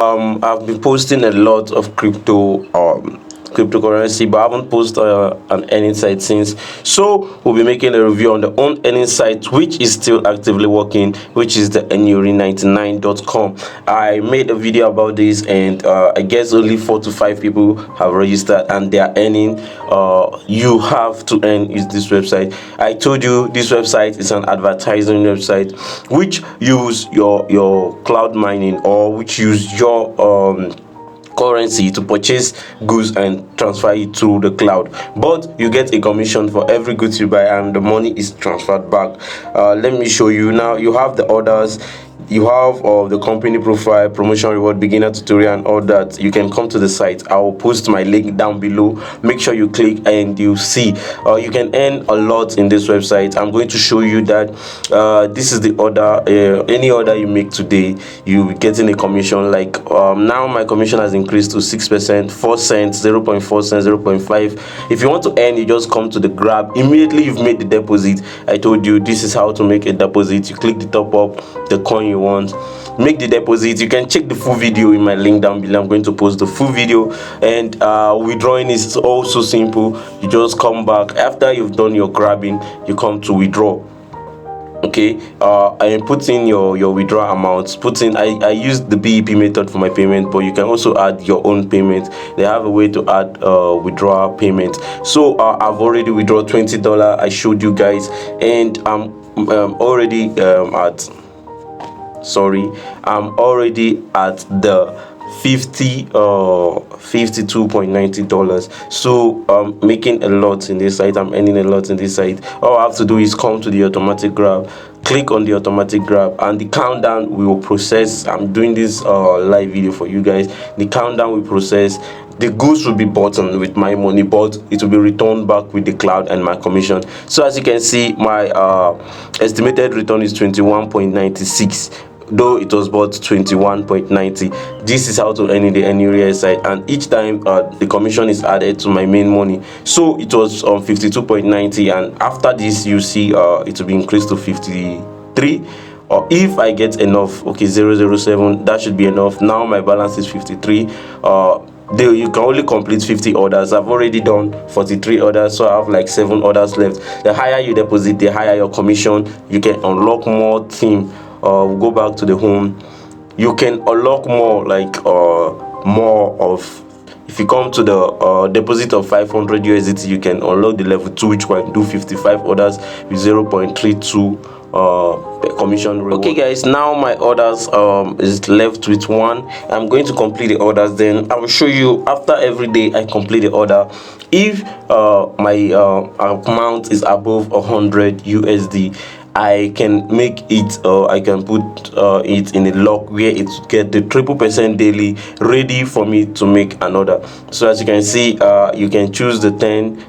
I've been posting a lot of cryptocurrency, but I haven't posted an earning site since. So we'll be making a review on the own earning site, which is still actively working, which is the ENURI99.com. I made a video about this, and I guess only 4 to 5 people have registered and they are earning. You have to earn is this website. I told you this website is an advertising website which use your cloud mining, or which use your currency to purchase goods and transfer it through the cloud, but you get a commission for every goods you buy, and the money is transferred back. Let me show you. Now you have the orders, you have the company profile, promotion, reward, beginner tutorial, and all that. You can come to the site. I will post my link down below. Make sure you click and you see you can earn a lot in this website. I'm going to show you that this is the order. Any order you make today, you be getting a commission. Like now my commission has increased to 6%, 4 cents, 0.4 cents, 0.5. If you want to earn, you just come to the grab. Immediately you've made the deposit. I told you this is how to make a deposit. You click the top up, the coin you want, make the deposit. You can check the full video in my link down below. I'm going to post the full video. And withdrawing is also simple. You just come back after you've done your grabbing, you come to withdraw. Okay, and put in your withdrawal amounts. Put in, I used the BEP method for my payment, but you can also add your own payment. They have a way to add withdrawal payment. So I've already withdrawn $20. I showed you guys, and I'm already I'm already at the $52.90. so I'm making a lot in this site. I'm earning a lot in this site. All I have to do is come to the automatic grab, click on the automatic grab, and the countdown will process. I'm doing this live video for you guys. The countdown will process. The goods will be bought with my money, but it will be returned back with the cloud and my commission. So as you can see, my estimated return is 21.96, though it was bought 21.90. This is how to earn in the ENURI site, and each time the commission is added to my main money. So it was on 52.90, and after this you see it will be increased to 53. Or if I get enough, okay, 007, that should be enough. Now my balance is 53. You can only complete 50 orders. I've already done 43 orders, so I have like 7 orders left. The higher you deposit, the higher your commission. You can unlock more theme. We'll go back to the home. You can unlock more, like more of. If you come to the deposit of 500 USDT, you can unlock the level 2, which can do 55 orders with 0.32 commission reward. Okay guys, now my orders is left with 1. I'm going to complete the orders, then I will show you after every day I complete the order. If my amount is above 100 USD, I can make it, I can put it in a lock where it get the 3% daily ready for me to make an order. So as you can see, you can choose the 10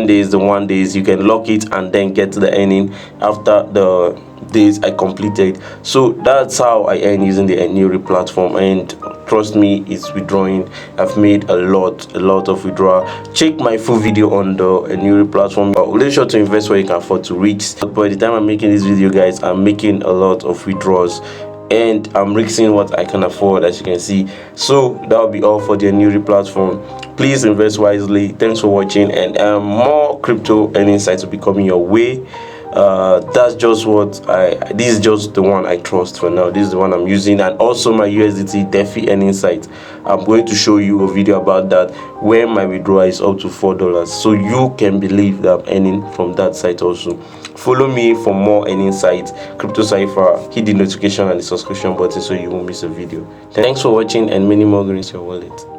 days, the 1 days. You can lock it and then get the earning after the days I completed. So that's how I earn using the ENURI platform, and trust me, it's withdrawing. I've made a lot of withdrawal. Check my full video on the ENURI platform. Make sure to invest where you can afford to reach. But by the time I'm making this video, guys, I'm making a lot of withdrawals, and I'm risking what I can afford, as you can see. So that will be all for the ENURI platform. Please invest wisely. Thanks for watching, and more crypto earning sites will be coming your way. That's just what this is just the one I trust for now. This is the one I'm using, and also my USDT DeFi earning site. I'm going to show you a video about that where my withdrawal is up to $4, so you can believe that I'm earning from that site also. Follow me for more earning sites, Crypto Cypher. Hit the notification and the subscription button so you won't miss a video. Thanks for watching, and many more greens your wallet.